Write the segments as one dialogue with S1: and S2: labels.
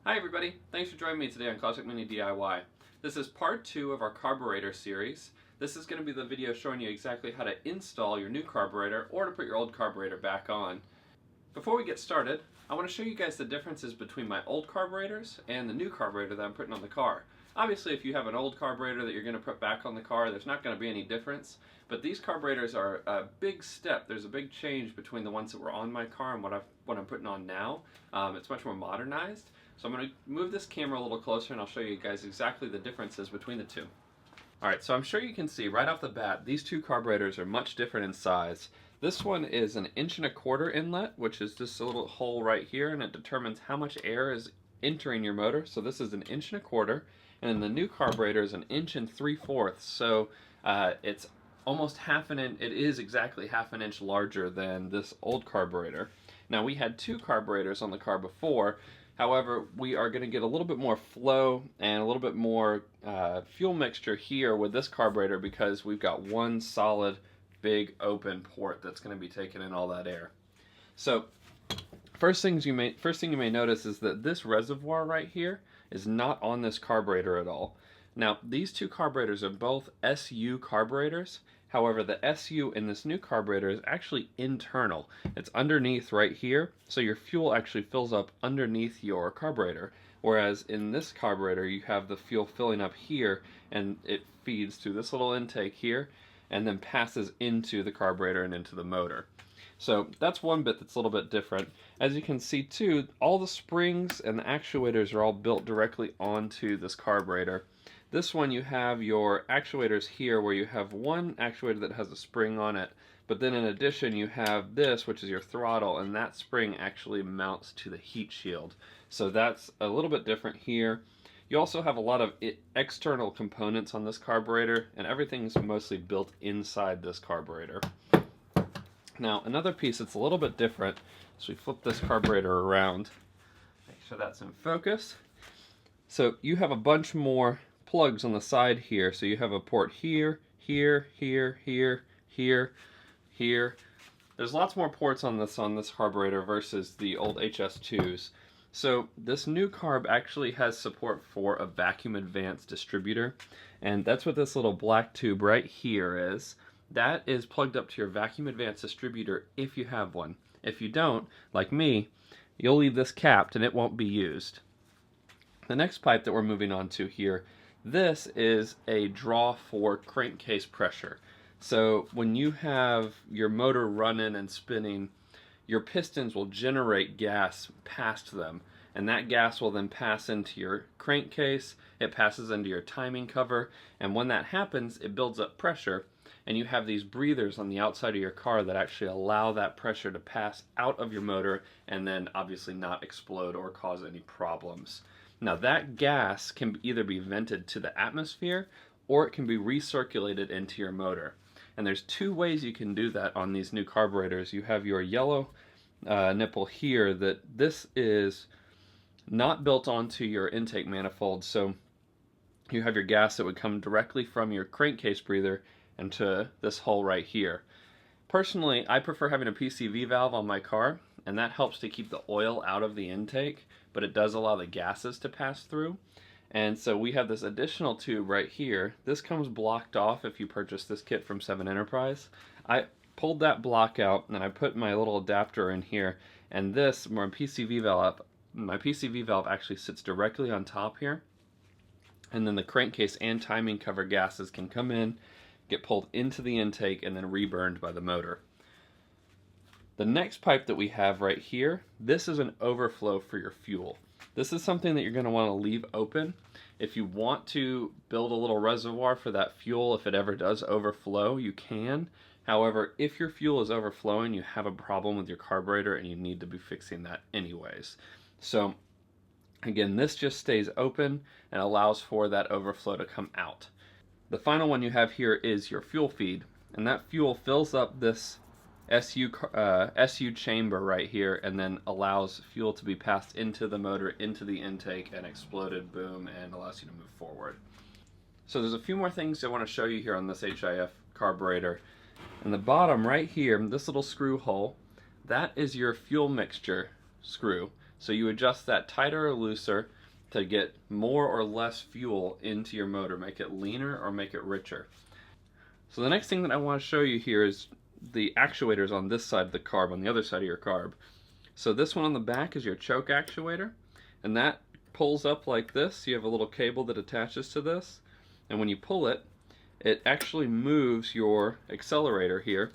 S1: Hi everybody, thanks for joining me today on Classic Mini DIY. This is part 2 of our carburetor series. This is going to be the video showing you exactly how to install your new carburetor or to put your old carburetor back on. Before we get started, I want to show you guys the differences between my old carburetors and the new carburetor that I'm putting on the car. Obviously, if you have an old carburetor that you're going to put back on the car, there's not going to be any difference, but these carburetors are a big step. There's a big change between the ones that were on my car and what I'm putting on now. It's much more modernized. So I'm going to move this camera a little closer and I'll show you guys exactly the differences between the two. Alright, so I'm sure you can see right off the bat, these two carburetors are much different in size. This one is an 1.25 inch inlet, which is just a little hole right here, and it determines how much air is entering your motor. So this is an 1.25 inch, and then the new carburetor is an 1 3/4 inch. So it's almost half an inch, it is exactly half an inch larger than this old carburetor. Now we had two carburetors on the car before. However, we are going to get a little bit more flow and a little bit more fuel mixture here with this carburetor because we've got one solid big open port that's going to be taking in all that air. So first thing you may notice is that this reservoir right here is not on this carburetor at all. Now these two carburetors are both SU carburetors. However, the SU in this new carburetor is actually internal. It's underneath right here, so your fuel actually fills up underneath your carburetor. Whereas in this carburetor, you have the fuel filling up here, and it feeds through this little intake here, and then passes into the carburetor and into the motor. So that's one bit that's a little bit different. As you can see too, all the springs and the actuators are all built directly onto this carburetor. This one you have your actuators here where you have one actuator that has a spring on it, but then in addition you have this, which is your throttle, and that spring actually mounts to the heat shield. So that's a little bit different here. You also have a lot of external components on this carburetor, and everything's mostly built inside this carburetor. Now another piece that's a little bit different, so we flip this carburetor around, make sure that's in focus. So you have a bunch more plugs on the side here. So you have a port here, here, here, here, here, here. There's lots more ports on this carburetor versus the old HS2s. So this new carb actually has support for a vacuum advanced distributor, and that's what this little black tube right here is. That is plugged up to your vacuum advanced distributor if you have one. If you don't, like me, you'll leave this capped and it won't be used. The next pipe that we're moving on to here, this is a draw for crankcase pressure. So when you have your motor running and spinning, your pistons will generate gas past them, and that gas will then pass into your crankcase, it passes into your timing cover, and when that happens, it builds up pressure, and you have these breathers on the outside of your car that actually allow that pressure to pass out of your motor and then obviously not explode or cause any problems. Now that gas can either be vented to the atmosphere or it can be recirculated into your motor. And there's two ways you can do that on these new carburetors. You have your yellow nipple here that this is not built onto your intake manifold, so you have your gas that would come directly from your crankcase breather into this hole right here. Personally, I prefer having a PCV valve on my car, and that helps to keep the oil out of the intake, but it does allow the gases to pass through. And so we have this additional tube right here. This comes blocked off if you purchase this kit from Seven Enterprise. I pulled that block out and I put my little adapter in here, and this, my PCV valve actually sits directly on top here, and then the crankcase and timing cover gases can come in, get pulled into the intake, and then reburned by the motor. The next pipe that we have right here, this is an overflow for your fuel. This is something that you're going to want to leave open. If you want to build a little reservoir for that fuel, if it ever does overflow, you can. However, if your fuel is overflowing, you have a problem with your carburetor and you need to be fixing that anyways. So again, this just stays open and allows for that overflow to come out. The final one you have here is your fuel feed, and that fuel fills up this SU chamber right here and then allows fuel to be passed into the motor, into the intake, and exploded, boom, and allows you to move forward. So there's a few more things I want to show you here on this HIF carburetor. In the bottom right here, this little screw hole, that is your fuel mixture screw. So you adjust that tighter or looser to get more or less fuel into your motor, make it leaner or make it richer. So the next thing that I want to show you here is the actuators on this side of the carb, on the other side of your carb. So this one on the back is your choke actuator, and that pulls up like this. You have a little cable that attaches to this, and when you pull it, it actually moves your accelerator here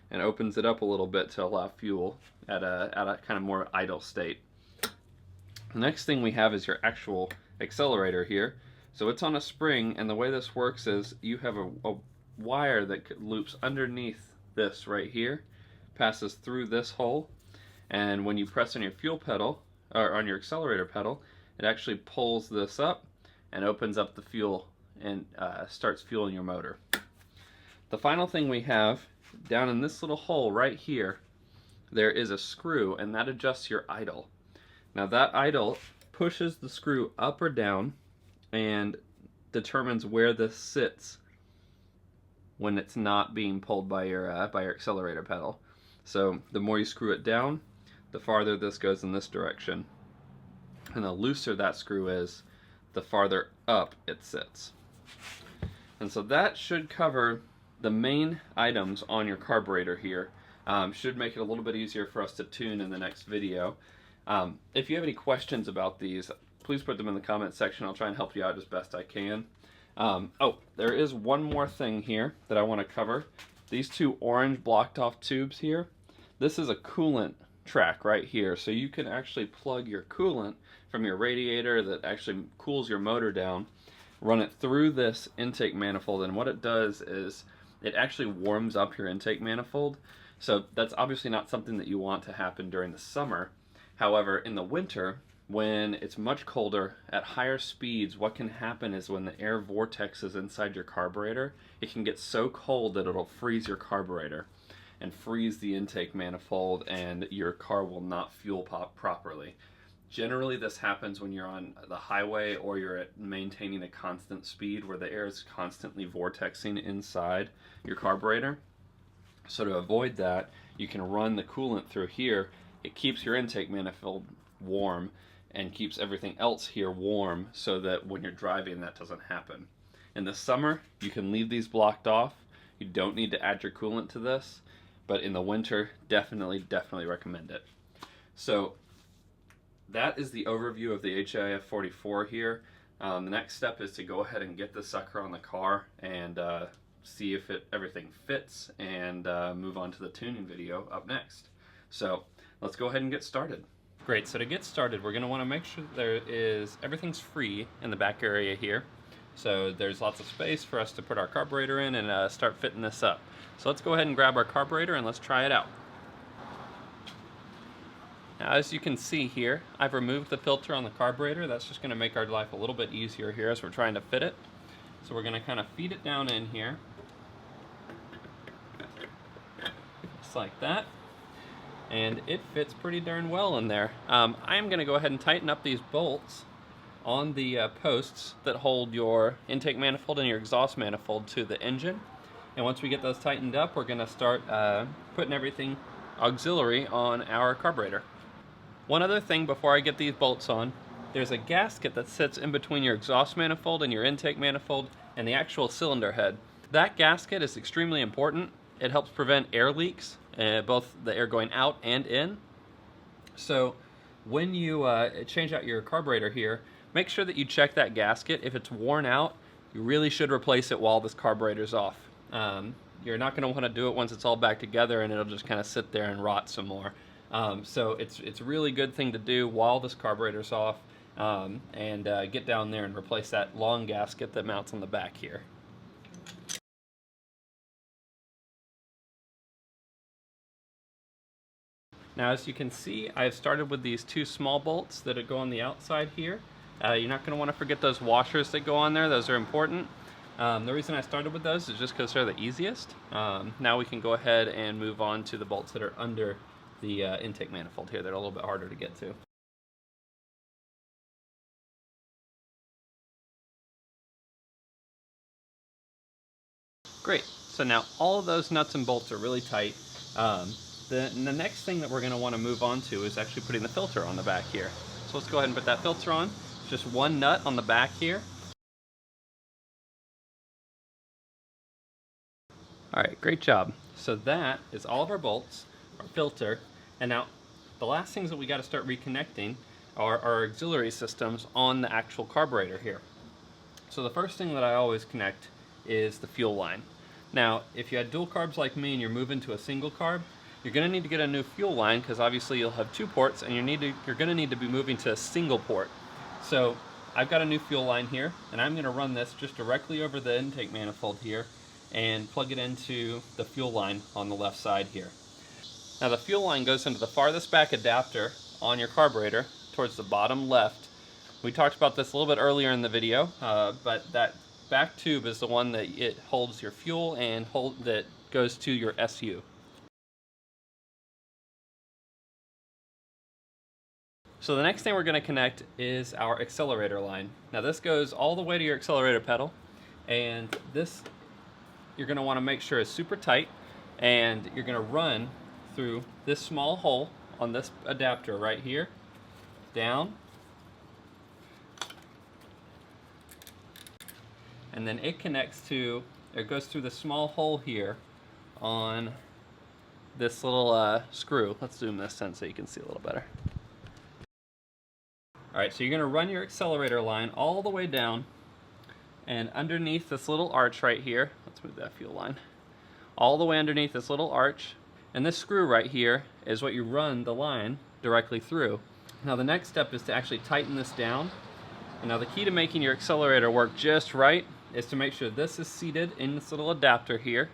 S1: and opens it up a little bit to allow fuel at a kind of more idle state. The next thing we have is your actual accelerator here. So it's on a spring, and the way this works is you have a wire that loops underneath this right here, passes through this hole, and when you press on your fuel pedal, or on your accelerator pedal, it actually pulls this up and opens up the fuel and starts fueling your motor. The final thing we have, down in this little hole right here, there is a screw, and that adjusts your idle. Now that idle pushes the screw up or down and determines where this sits when it's not being pulled by your accelerator pedal. So the more you screw it down, the farther this goes in this direction. And the looser that screw is, the farther up it sits. And so that should cover the main items on your carburetor here. Should make it a little bit easier for us to tune in the next video. If you have any questions about these, please put them in the comment section. I'll try and help you out as best I can. Oh, there is one more thing here that I want to cover. These two orange blocked off tubes here, this is a coolant track right here. So you can actually plug your coolant from your radiator that actually cools your motor down, run it through this intake manifold, and what it does is it actually warms up your intake manifold. So that's obviously not something that you want to happen during the summer. However, in the winter, when it's much colder at higher speeds, what can happen is when the air vortex is inside your carburetor, it can get so cold that it'll freeze your carburetor and freeze the intake manifold, and your car will not fuel pop properly. Generally, this happens when you're on the highway or you're at maintaining a constant speed where the air is constantly vortexing inside your carburetor. So to avoid that, you can run the coolant through here. It keeps your intake manifold warm and keeps everything else here warm so that when you're driving that doesn't happen. In the summer, you can leave these blocked off. You don't need to add your coolant to this, but in the winter, definitely recommend it. So that is the overview of the HIF44 here. The next step is to go ahead and get the sucker on the car and see if everything fits, and move on to the tuning video up next. So let's go ahead and get started. Great, so to get started, we're going to want to make sure everything's free in the back area here. So there's lots of space for us to put our carburetor in and start fitting this up. So let's go ahead and grab our carburetor and let's try it out. Now, as you can see here, I've removed the filter on the carburetor. That's just going to make our life a little bit easier here as we're trying to fit it. So we're going to kind of feed it down in here, just like that. And it fits pretty darn well in there. I am going to go ahead and tighten up these bolts on the posts that hold your intake manifold and your exhaust manifold to the engine. And once we get those tightened up, we're going to start putting everything auxiliary on our carburetor. One other thing before I get these bolts on, there's a gasket that sits in between your exhaust manifold and your intake manifold and the actual cylinder head. That gasket is extremely important. It helps prevent air leaks, both the air going out and in. So when you change out your carburetor here, make sure that you check that gasket. If it's worn out, you really should replace it while this carburetor's off. You're not going to want to do it once it's all back together, and it'll just kind of sit there and rot some more. So it's a really good thing to do while this carburetor's off, and get down there and replace that long gasket that mounts on the back here. Now, as you can see, I've started with these two small bolts that go on the outside here. You're not going to want to forget those washers that go on there. Those are important. The reason I started with those is just because they're the easiest. Now we can go ahead and move on to the bolts that are under the intake manifold here. They're a little bit harder to get to. Great. So now all of those nuts and bolts are really tight. The next thing that we're going to want to move on to is actually putting the filter on the back here. So let's go ahead and put that filter on. Just one nut on the back here. Alright, great job. So that is all of our bolts, our filter, and now the last things that we got to start reconnecting are our auxiliary systems on the actual carburetor here. So the first thing that I always connect is the fuel line. Now, if you had dual carbs like me and you're moving to a single carb, you're going to need to get a new fuel line because obviously you'll have 2 ports and you're going to need to be moving to a single port. So I've got a new fuel line here, and I'm going to run this just directly over the intake manifold here and plug it into the fuel line on the left side here. Now the fuel line goes into the farthest back adapter on your carburetor towards the bottom left. We talked about this a little bit earlier in the video, but that back tube is the one that it holds your fuel and that goes to your SU. So the next thing we're going to connect is our accelerator line. Now this goes all the way to your accelerator pedal, and this you're going to want to make sure is super tight, and you're going to run through this small hole on this adapter right here, down, and then it goes through the small hole here on this little screw. Let's zoom this in so you can see a little better. Alright, so you're going to run your accelerator line all the way down, and underneath this little arch right here, let's move that fuel line, all the way underneath this little arch, and this screw right here is what you run the line directly through. Now the next step is to actually tighten this down. And now the key to making your accelerator work just right is to make sure this is seated in this little adapter here,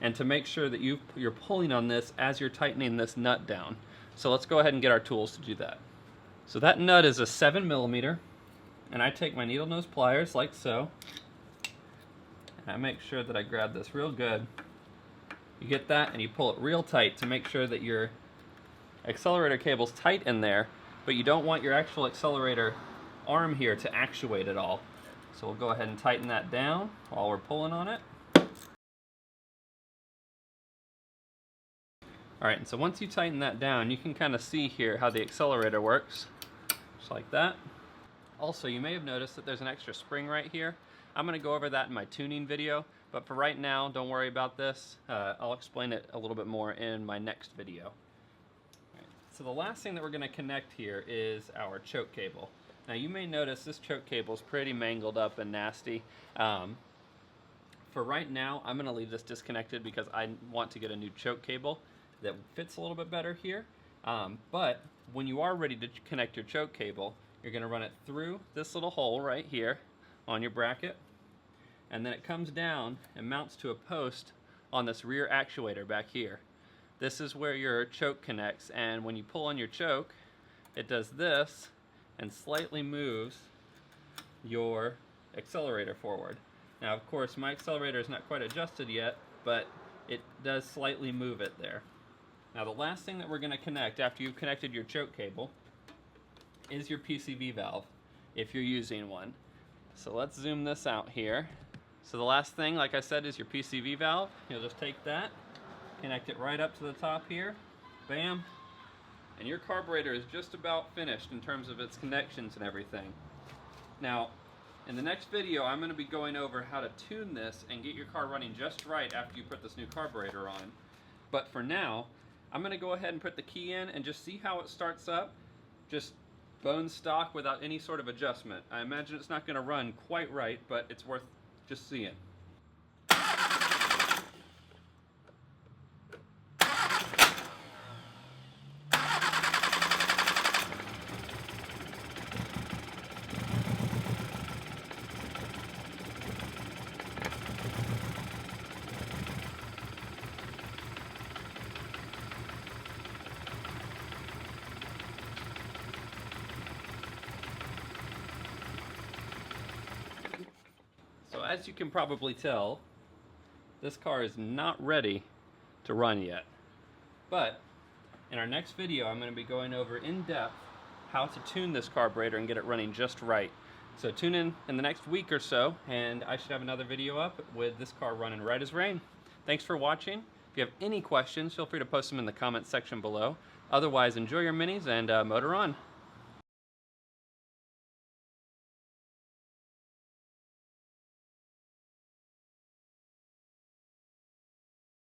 S1: and to make sure that you're pulling on this as you're tightening this nut down. So let's go ahead and get our tools to do that. So that nut is a 7mm, and I take my needle nose pliers like so, and I make sure that I grab this real good. You get that, and you pull it real tight to make sure that your accelerator cable's tight in there, but you don't want your actual accelerator arm here to actuate at all. So we'll go ahead and tighten that down while we're pulling on it. Alright, and so once you tighten that down, you can kind of see here how the accelerator works, just like that. Also, you may have noticed that there's an extra spring right here. I'm going to go over that in my tuning video, but for right now, don't worry about this. I'll explain it a little bit more in my next video. Right. So the last thing that we're going to connect here is our choke cable. Now you may notice this choke cable is pretty mangled up and nasty. For right now, I'm going to leave this disconnected because I want to get a new choke cable that fits a little bit better here. But when you are ready to connect your choke cable, you're going to run it through this little hole right here on your bracket, and then it comes down and mounts to a post on this rear actuator back here. This is where your choke connects, and when you pull on your choke, it does this and slightly moves your accelerator forward. Now of course my accelerator is not quite adjusted yet, but it does slightly move it there. Now the last thing that we're going to connect after you've connected your choke cable is your PCV valve, if you're using one. So let's zoom this out here. So the last thing, like I said, is your PCV valve. You'll just take that, connect it right up to the top here, bam, and your carburetor is just about finished in terms of its connections and everything. Now, in the next video, I'm going to be going over how to tune this and get your car running just right after you put this new carburetor on. But for now, I'm going to go ahead and put the key in and just see how it starts up, just bone stock without any sort of adjustment. I imagine it's not going to run quite right, but it's worth just seeing. As you can probably tell, this car is not ready to run yet. But in our next video, I'm going to be going over in depth how to tune this carburetor and get it running just right. So tune in the next week or so, and I should have another video up with this car running right as rain. Thanks for watching, If you have any questions, feel free to post them in the comments section below. Otherwise, enjoy your minis and motor on.